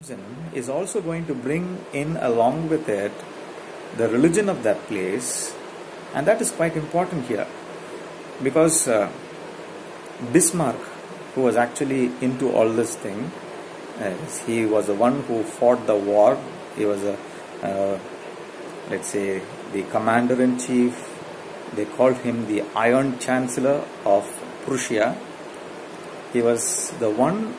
is also going to bring in along with it the religion of that place, and that is quite important here because Bismarck, who was actually into all this thing, he was the one who fought the war. He was let's say, the commander-in-chief. They called him the Iron Chancellor of Prussia. He was the one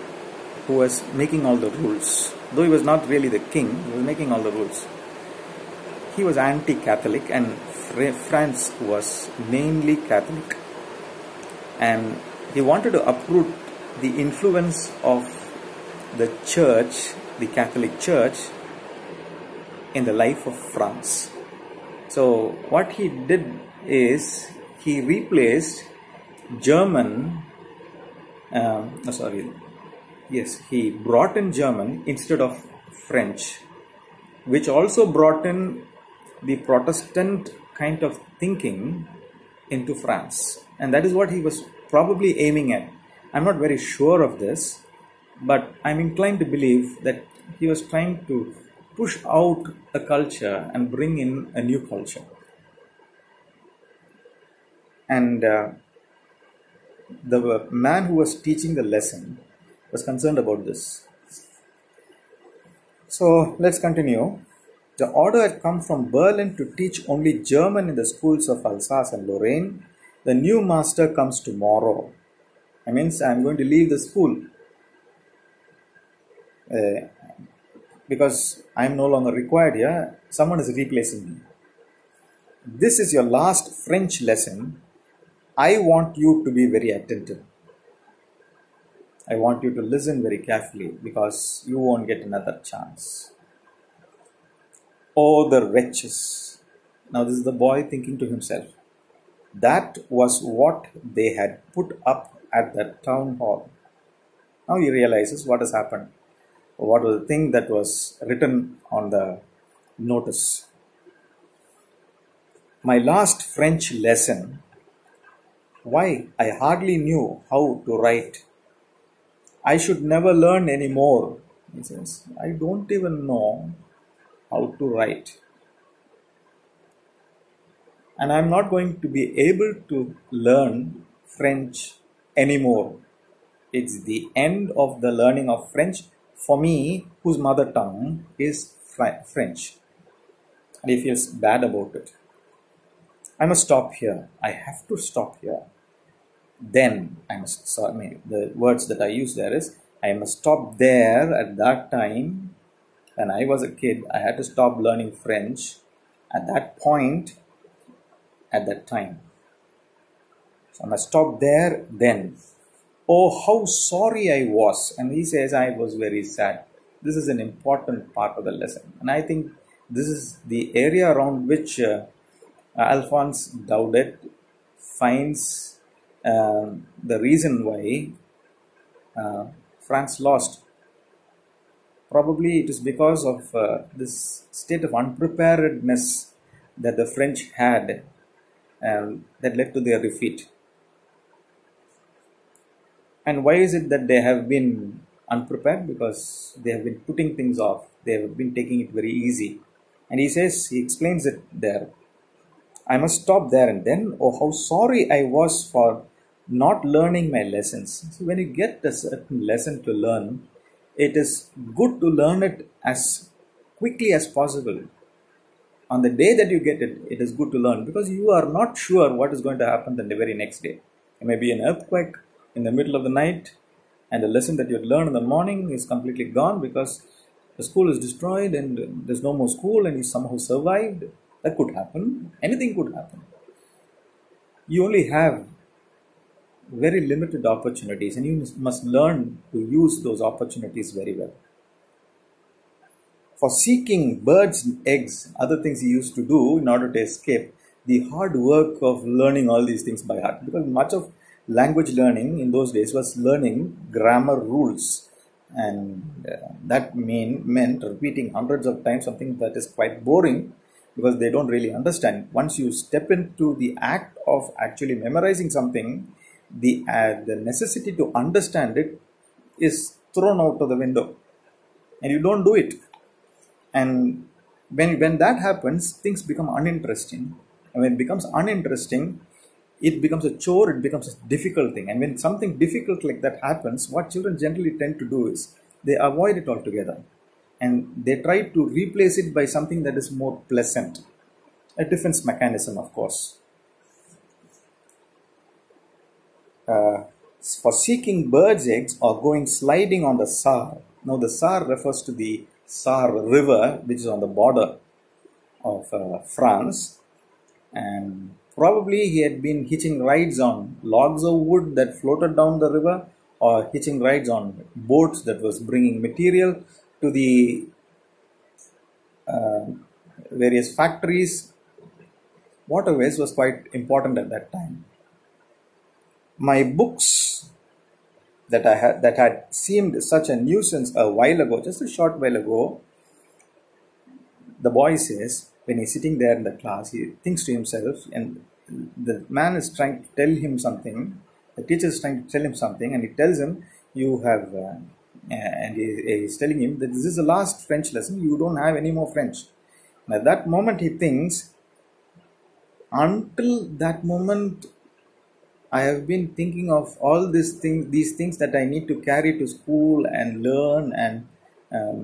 who was making all the rules. Though he was not really the king, he was making all the rules. He was anti-Catholic, and France was mainly Catholic. And he wanted to uproot the influence of the church, the Catholic Church, in the life of France. So what he did is he replaced German, he brought in German instead of French, which also brought in the Protestant kind of thinking into France. And that is what he was probably aiming at. I'm not very sure of this, but I'm inclined to believe that he was trying to push out a culture and bring in a new culture. And the man who was teaching the lesson was concerned about this. So let's continue. The order had come from Berlin to teach only German in the schools of Alsace and Lorraine. The new master comes tomorrow. I mean, I'm going to leave the school because I'm no longer required here. Someone is replacing me. This is your last French lesson. I want you to be very attentive. I want you to listen very carefully because you won't get another chance. Oh, the wretches. Now this is the boy thinking to himself. That was what they had put up at that town hall. Now he realizes what has happened. What was the thing that was written on the notice. My last French lesson. Why? I hardly knew how to write. I should never learn any more. He says, I don't even know how to write. And I'm not going to be able to learn French anymore. It's the end of the learning of French for me, whose mother tongue is French. And he feels bad about it. I must stop here. I have to stop here. Then I must, the words that I use there is, I must stop there at that time. When I was a kid, I had to stop learning French at that point, at that time. So I must stop there then. Oh, how sorry I was. And he says, I was very sad. This is an important part of the lesson. And I think this is the area around which Alphonse Daudet finds the reason why France lost. Probably it is because of this state of unpreparedness that the French had that led to their defeat. And why is it that they have been unprepared? Because they have been putting things off. They have been taking it very easy. And he explains it there. I must stop there and then. Oh, how sorry I was for not learning my lessons. So when you get a certain lesson to learn, it is good to learn it as quickly as possible. On the day that you get it, it is good to learn because you are not sure what is going to happen the very next day. There may be an earthquake in the middle of the night, and the lesson that you had learned in the morning is completely gone because the school is destroyed and there's no more school and you somehow survived. That could happen. Anything could happen. You only have very limited opportunities and you must learn to use those opportunities very well. For seeking birds' eggs, other things he used to do in order to escape the hard work of learning all these things by heart. Because much of language learning in those days was learning grammar rules. And that meant repeating hundreds of times something that is quite boring because they don't really understand. Once you step into the act of actually memorizing something, the necessity to understand it is thrown out of the window. and you don't do it. And when that happens, things become uninteresting. And when it becomes uninteresting, it becomes a chore, it becomes a difficult thing. And when something difficult like that happens, what children generally tend to do is they avoid it altogether. And they try to replace it by something that is more pleasant. A defense mechanism, of course. For seeking birds' eggs or going sliding on the Saar. Now, the Saar refers to the Saar River, which is on the border of France. And probably he had been hitching rides on logs of wood that floated down the river, or hitching rides on boats that was bringing material to the various factories. Waterways was quite important at that time. My books that had seemed such a nuisance a while ago, just a short while ago, the boy says, when he's sitting there in the class, he thinks to himself, and the man is trying to tell him something, the teacher is trying to tell him something, and he tells him, you have, and he's telling him that this is the last French lesson, you don't have any more French. And at that moment he thinks, until that moment, I have been thinking of all these things that I need to carry to school and learn and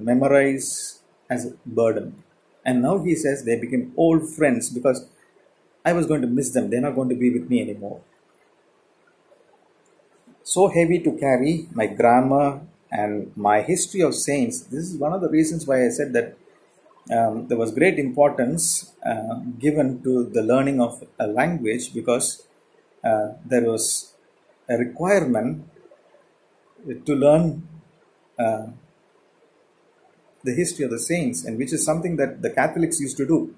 memorize as a burden. And now he says they became old friends because I was going to miss them. They're not going to be with me anymore. So heavy to carry, my grammar and my history of saints. This is one of the reasons why I said that there was great importance given to the learning of a language, because there was a requirement to learn the history of the saints, and which is something that the Catholics used to do.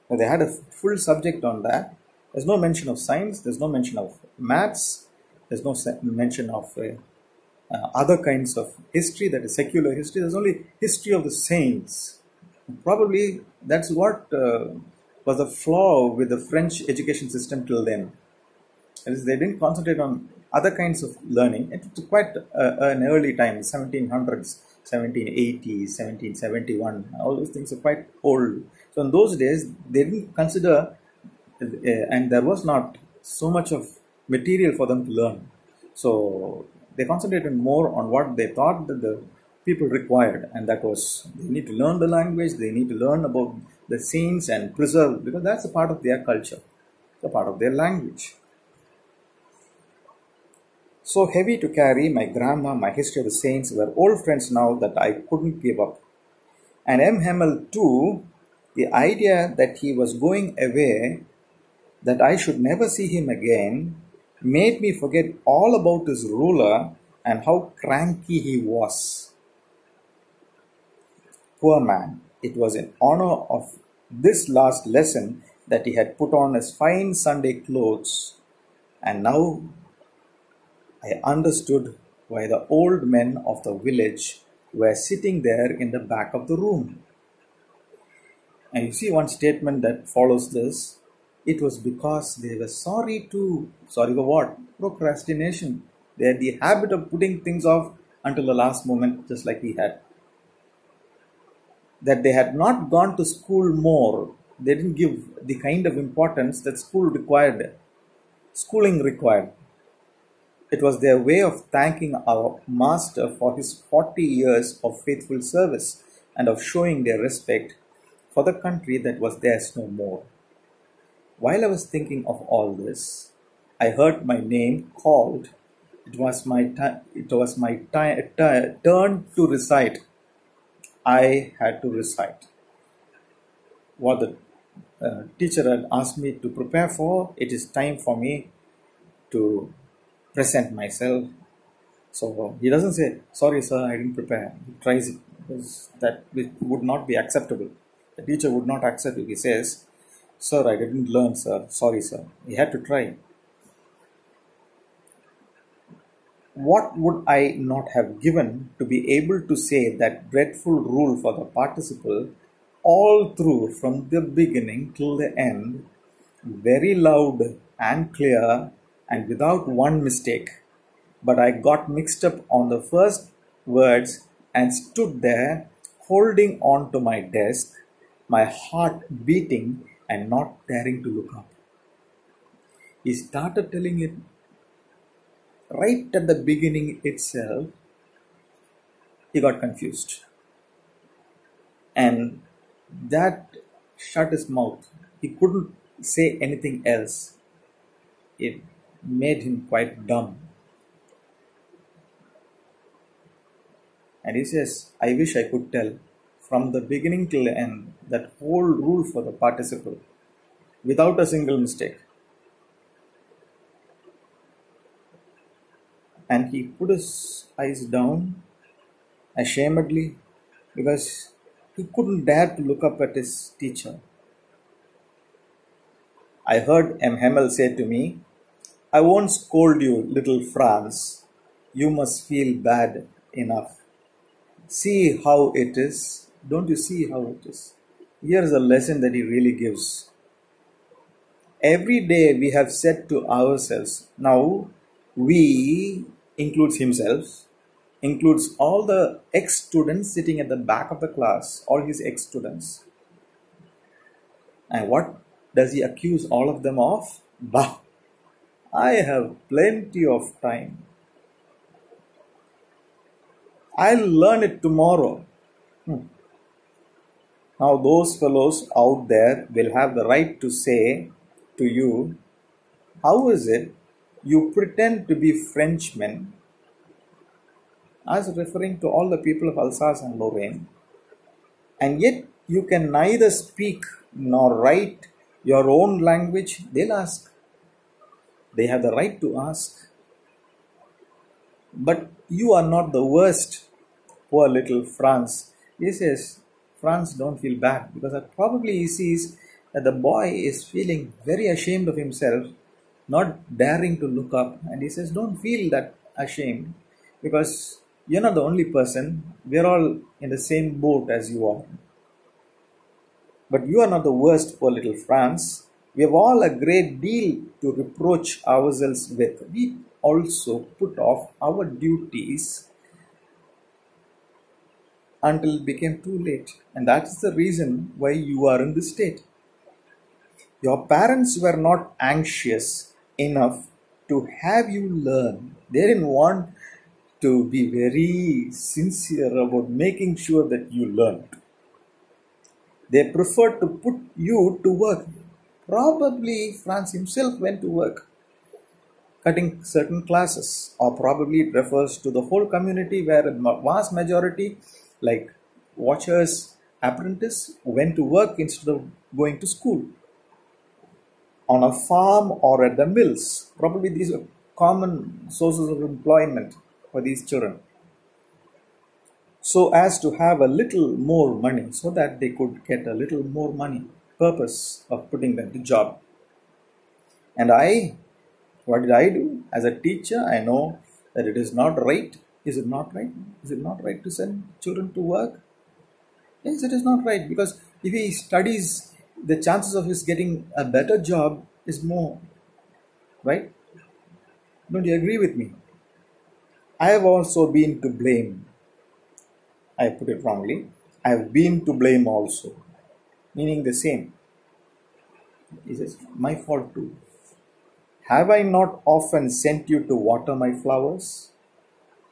Now, they had a full subject on that. There's no mention of science, there's no mention of maths, there's no mention of other kinds of history, that is secular history. There's only history of the saints. Probably that's what was the flaw with the French education system till then. That is, they didn't concentrate on other kinds of learning. It was quite an early time, 1700s, 1780s, 1771. All those things are quite old. So in those days, they didn't consider, and there was not so much of material for them to learn. So they concentrated more on what they thought that the people required, and that was, they need to learn the language, they need to learn about the saints and preserve, because that's a part of their culture, a part of their language. So heavy to carry, my grammar, my history of the saints were old friends now that I couldn't give up. And M. Hamel too, the idea that he was going away, that I should never see him again, made me forget all about his ruler and how cranky he was. Poor man, it was in honor of this last lesson that he had put on his fine Sunday clothes, and now I understood why the old men of the village were sitting there in the back of the room. And you see one statement that follows this. It was because they were sorry for what? Procrastination. They had the habit of putting things off until the last moment, just like we had. That they had not gone to school more. They didn't give the kind of importance that schooling required. It was their way of thanking our master for his 40 years of faithful service and of showing their respect for the country that was theirs no more. While I was thinking of all this, I heard my name called. It was my turn to recite. I had to recite what the teacher had asked me to prepare for. It is time for me to present myself. So he doesn't say, sorry sir, I didn't prepare. He tries it, because that would not be acceptable. The teacher would not accept if he says, sir, I didn't learn sir, sorry sir. He had to try. What would I not have given to be able to say that dreadful rule for the participle all through from the beginning till the end, very loud and clear and without one mistake. But I got mixed up on the first words and stood there holding on to my desk, my heart beating and not daring to look up. He started telling it right at the beginning itself. He got confused, and that shut his mouth. He couldn't say anything else. It made him quite dumb. And he says, I wish I could tell from the beginning till the end that whole rule for the participle without a single mistake. And he put his eyes down ashamedly because he couldn't dare to look up at his teacher. I heard M. Hemmel say to me, I won't scold you, little Franz. You must feel bad enough. See how it is. Don't you see how it is? Here's a lesson that he really gives. Every day we have said to ourselves, now we includes himself, includes all the ex-students sitting at the back of the class, all his ex-students. And what does he accuse all of them of? Bah! I have plenty of time. I'll learn it tomorrow. Now those fellows out there will have the right to say to you, how is it you pretend to be Frenchmen? I was referring to all the people of Alsace and Lorraine, and yet you can neither speak nor write your own language. They'll ask. They have the right to ask. But you are not the worst, poor little Franz. He says, Franz, don't feel bad, because probably he sees that the boy is feeling very ashamed of himself, not daring to look up. And he says, don't feel that ashamed, because you're not the only person. We're all in the same boat as you are. But you are not the worst, poor little Franz. We have all a great deal to reproach ourselves with. We also put off our duties until it became too late. And that is the reason why you are in this state. Your parents were not anxious enough to have you learn. They didn't want to be very sincere about making sure that you learned. They preferred to put you to work. Probably Franz himself went to work, cutting certain classes, or probably it refers to the whole community where a vast majority, like watchers, apprentice, went to work instead of going to school. On a farm or at the mills, probably these are common sources of employment for these children, so as to have a little more money, so that they could get a little more money. Purpose of putting them to job. And what did I do? As a teacher, I know that it is not right. Is it not right? Is it not right to send children to work? Yes, it is not right, because if he studies, the chances of his getting a better job is more, right? Don't you agree with me? I have also been to blame. I put it wrongly. I have been to blame also, meaning the same. He says, my fault too. Have I not often sent you to water my flowers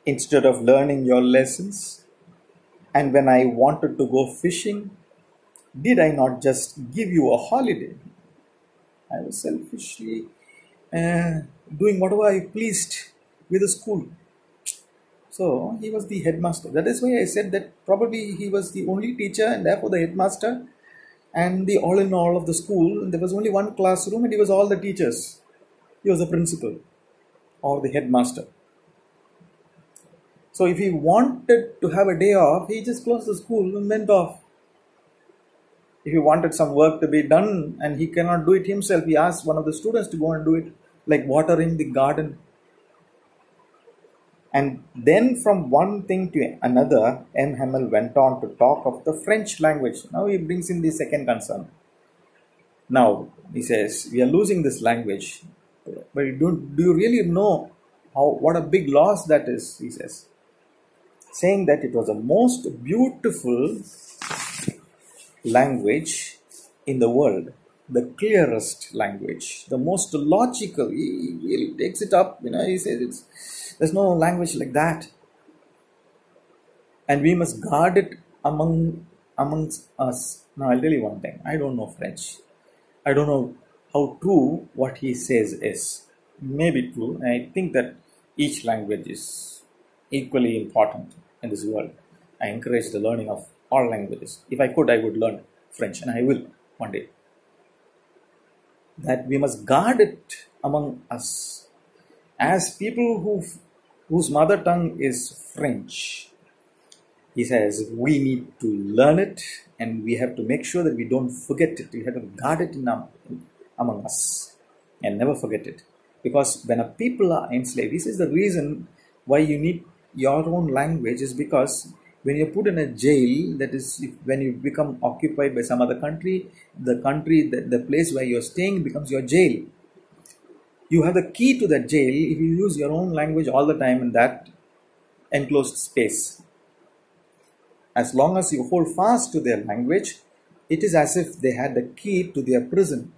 instead of learning your lessons? And when I wanted to go fishing, did I not just give you a holiday? I was selfishly doing whatever I pleased with the school. So he was the headmaster. That is why I said that probably he was the only teacher and therefore the headmaster and the all in all of the school. There was only one classroom and he was all the teachers. He was the principal or the headmaster. So if he wanted to have a day off, he just closed the school and went off. If he wanted some work to be done and he cannot do it himself, he asked one of the students to go and do it, like watering the garden. And then from one thing to another, M. Hemmel went on to talk of the French language. Now he brings in the second concern. Now, he says, we are losing this language. But do you really know what a big loss that is, he says. saying that it was the most beautiful language in the world, the clearest language, the most logical. He really takes it up, he says there's no language like that. And we must guard it amongst us. Now I'll tell you one thing. I don't know French. I don't know how true what he says is. Maybe true. And I think that each language is equally important in this world. I encourage the learning of all languages. If I could, I would learn French, and I will one day. That we must guard it among us as people whose mother tongue is French. He says we need to learn it, and we have to make sure that we don't forget it. We have to guard it among us and never forget it. Because when a people are enslaved, this is the reason why you need your own language, is because when you're put in a jail, that is, when you become occupied by some other country, the place where you're staying becomes your jail. You have the key to that jail if you use your own language all the time in that enclosed space. As long as you hold fast to their language, it is as if they had the key to their prison.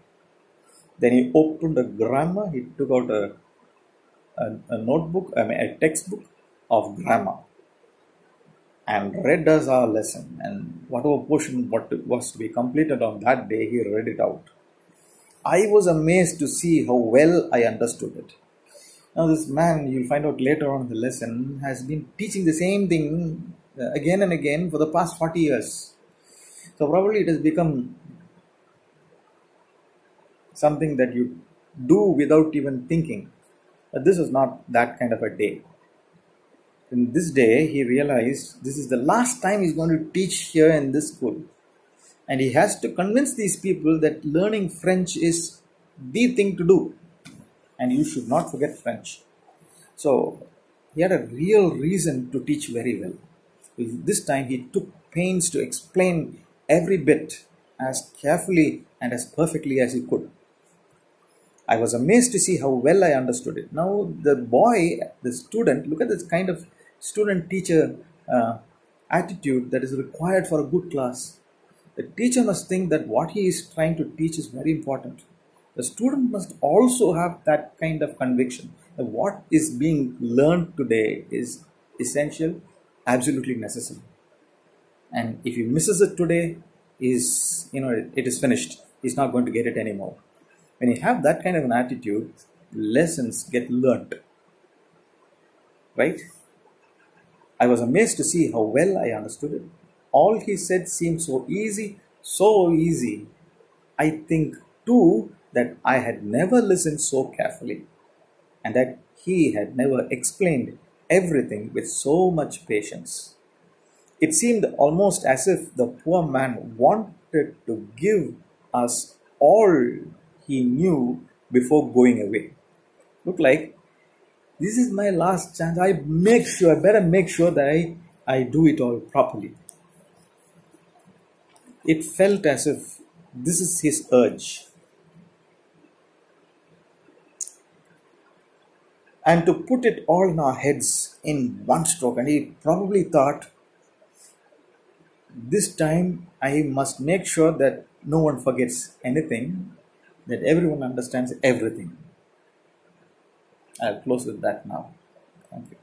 Then he opened a grammar, he took out a notebook, a textbook of grammar, and read us our lesson. And whatever portion was to be completed on that day, he read it out. I was amazed to see how well I understood it. Now this man, you'll find out later on in the lesson, has been teaching the same thing again and again for the past 40 years. So probably it has become something that you do without even thinking. But this was not that kind of a day. In this day, he realized this is the last time he's going to teach here in this school. And he has to convince these people that learning French is the thing to do. And you should not forget French. So he had a real reason to teach very well. This time he took pains to explain every bit as carefully and as perfectly as he could. I was amazed to see how well I understood it. Now the boy, the student, look at this kind of student-teacher attitude that is required for a good class. The teacher must think that what he is trying to teach is very important. The student must also have that kind of conviction that what is being learned today is essential, absolutely necessary. And if he misses it today, it is finished. He's not going to get it anymore. When you have that kind of an attitude, lessons get learnt. Right? I was amazed to see how well I understood it. All he said seemed so easy, so easy. I think too that I had never listened so carefully, and that he had never explained everything with so much patience. It seemed almost as if the poor man wanted to give us all he knew before going away. Looked like, this is my last chance. I better make sure that I do it all properly. It felt as if this is his urge. And to put it all in our heads in one stroke. And he probably thought, this time I must make sure that no one forgets anything, that everyone understands everything. I'll close with that now. Thank you.